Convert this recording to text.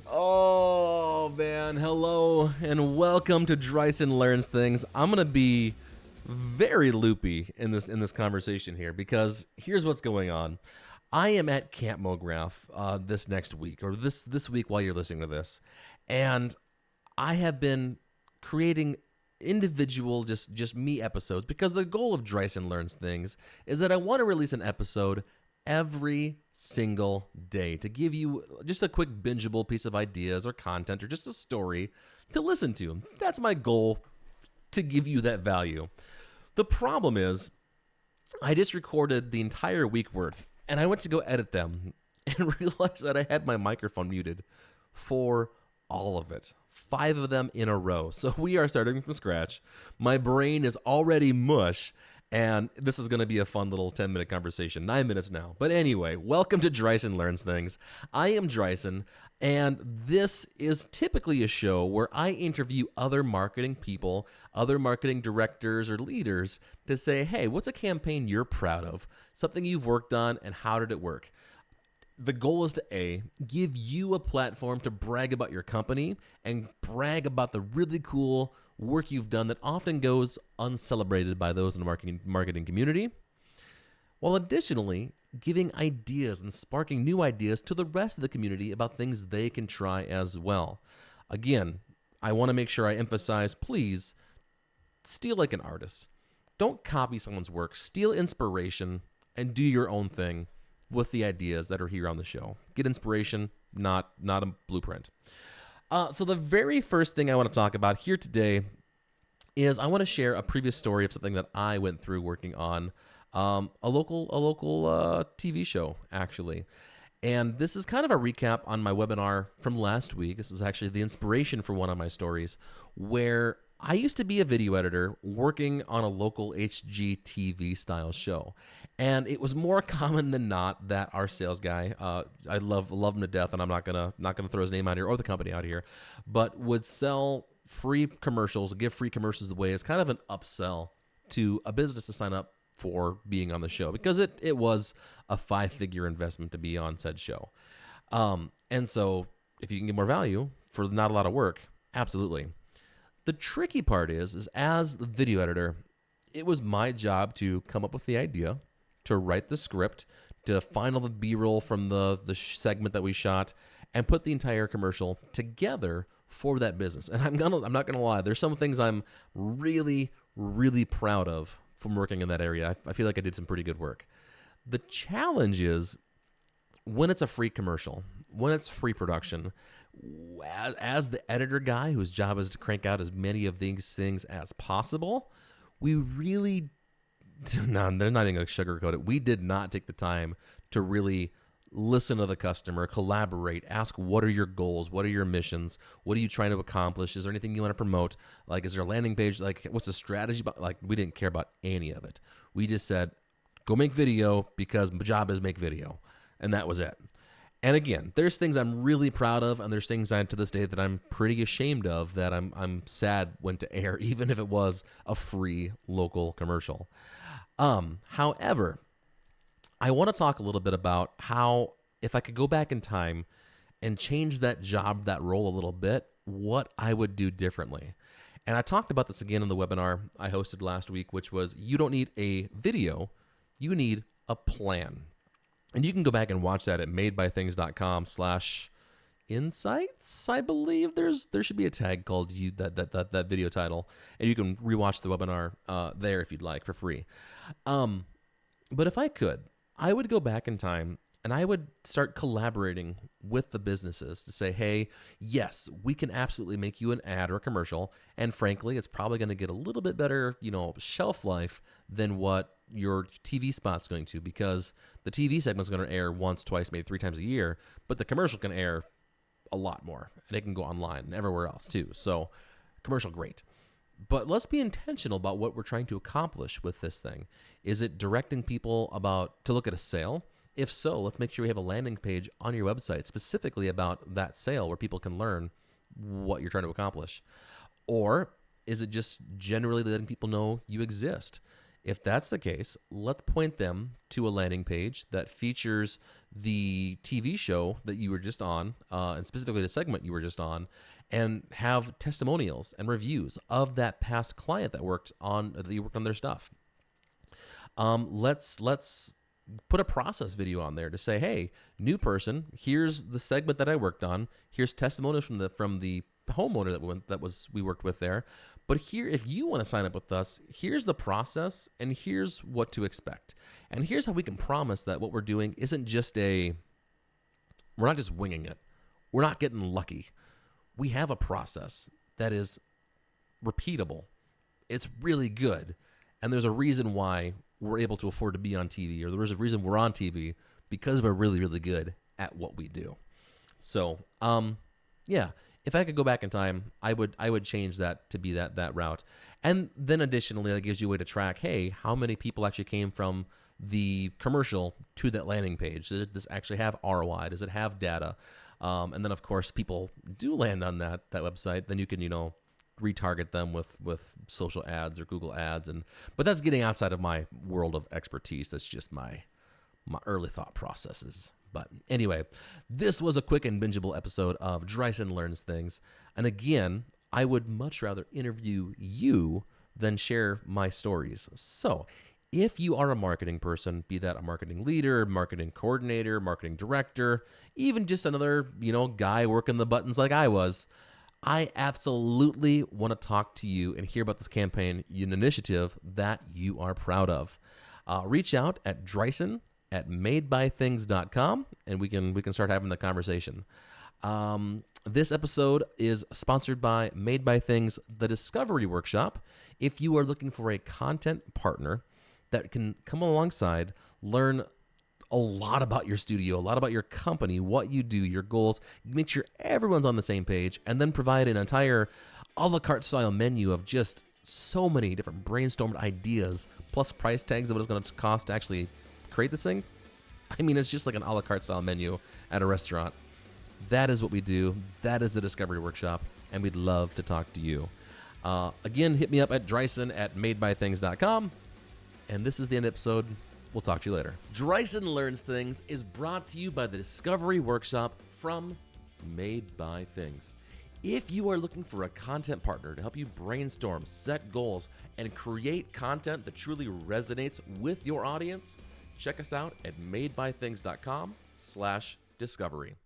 Oh man, hello and welcome to Drysen Learns Things. I'm gonna be very loopy in this conversation here because here's what's going on. I am at Camp MoGraph this next week or this week while you're listening to this, and I have been creating individual just me episodes because the goal of Drysen Learns Things is that I want to release an episode every single day to give you just a quick bingeable piece of ideas or content or just a story to listen to. That's my goal, to give you that value. The problem is I just recorded the entire week worth and I went to go edit them and realized that I had my microphone muted for all of it. 5 of them in a row. So we are starting from scratch. My brain is already mush. And this is going to be a fun little 10-minute conversation. 9 minutes now. But anyway, welcome to Drysen Learns Things. I am Drysen, and this is typically a show where I interview other marketing people, other marketing directors or leaders to say, hey, what's a campaign you're proud of? Something you've worked on, and how did it work? The goal is to give you a platform to brag about your company and brag about the really cool work you've done that often goes uncelebrated by those in the marketing community, while additionally giving ideas and sparking new ideas to the rest of the community about things they can try as well. Again, I want to make sure I emphasize, please steal like an artist. Don't copy someone's work. Steal inspiration and do your own thing with the ideas that are here on the show. Get inspiration, not a blueprint. So the very first thing I want to talk about here today is I want to share a previous story of something that I went through working on a local TV show, actually. And this is kind of a recap on my webinar from last week. This is actually the inspiration for one of my stories, where I used to be a video editor working on a local HGTV style show. And it was more common than not that our sales guy, I love him to death, and I'm not gonna throw his name out here or the company out here, but would sell free commercials, give free commercials away as kind of an upsell to a business to sign up for being on the show, because it was a 5-figure investment to be on said show. And so if you can get more value for not a lot of work, absolutely. The tricky part is as the video editor, it was my job to come up with the idea, to write the script, to find all the B-roll from the segment that we shot, and put the entire commercial together for that business. And I'm not gonna lie, there's some things I'm really, really proud of from working in that area. I feel like I did some pretty good work. The challenge is when it's a free commercial, when it's free production, as the editor guy whose job is to crank out as many of these things as possible, we really, no, they're not even going to sugarcoat it. We did not take the time to really listen to the customer, collaborate, ask what are your goals, what are your missions, what are you trying to accomplish, is there anything you want to promote, like is there a landing page, like what's the strategy, like we didn't care about any of it. We just said, go make video because my job is make video, and that was it. And again, there's things I'm really proud of, and there's things to this day that I'm pretty ashamed of that I'm sad went to air, even if it was a free local commercial. However, I want to talk a little bit about how, if I could go back in time and change that job, that role a little bit, what I would do differently. And I talked about this again in the webinar I hosted last week, which was you don't need a video, you need a plan. And you can go back and watch that at madebythings.com/insights. I believe there should be a tag called that video title, and you can rewatch the webinar there if you'd like for free. But if I could, I would go back in time and I would start collaborating with the businesses to say, hey, yes, we can absolutely make you an ad or a commercial. And frankly, it's probably going to get a little bit better, shelf life than what your TV spot's going to, because the TV segment's going to air once, twice, maybe 3 times a year, but the commercial can air a lot more, and it can go online and everywhere else too. So commercial, great. But let's be intentional about what we're trying to accomplish with this thing. Is it directing people to look at a sale? If so, let's make sure we have a landing page on your website specifically about that sale where people can learn what you're trying to accomplish. Or is it just generally letting people know you exist? If that's the case, let's point them to a landing page that features the TV show that you were just on, and specifically the segment you were just on, and have testimonials and reviews of that past client that you worked on their stuff. Let's put a process video on there to say, hey, new person, here's the segment that I worked on. Here's testimonials from the homeowner that we worked with there. But here, if you want to sign up with us, here's the process and here's what to expect. And here's how we can promise that what we're doing isn't just we're not just winging it. We're not getting lucky. We have a process that is repeatable. It's really good. And there's a reason why we're able to afford to be on TV, or there's a reason we're on TV, because we're really, really good at what we do. So, yeah, if I could go back in time, I would change that to be that route. And then additionally, that gives you a way to track, hey, how many people actually came from the commercial to that landing page? Does this actually have ROI? Does it have data? And then, of course, people do land on that website. Then you can, retarget them with social ads or Google ads. But that's getting outside of my world of expertise. That's just my early thought processes. But anyway, this was a quick and bingeable episode of Drysen Learns Things. And again, I would much rather interview you than share my stories. So if you are a marketing person, be that a marketing leader, marketing coordinator, marketing director, even just another, guy working the buttons like I was, I absolutely want to talk to you and hear about this campaign and initiative that you are proud of. Reach out at Drysen@madebythings.com, and we can start having the conversation. This episode is sponsored by Made by Things, the Discovery Workshop. If you are looking for a content partner that can come alongside, learn a lot about your studio, a lot about your company, what you do, your goals, make sure everyone's on the same page, and then provide an entire a la carte style menu of just so many different brainstormed ideas, plus price tags of what it's going to cost to actually create this thing. I mean, it's just like an a la carte style menu at a restaurant. That is what we do. That is the Discovery Workshop, and we'd love to talk to you. Again, hit me up at Drysen@madebythings.com. And this is the end of the episode. We'll talk to you later. Drysen Learns Things is brought to you by the Discovery Workshop from Made by Things. If you are looking for a content partner to help you brainstorm, set goals, and create content that truly resonates with your audience, check us out at madebythings.com/discovery.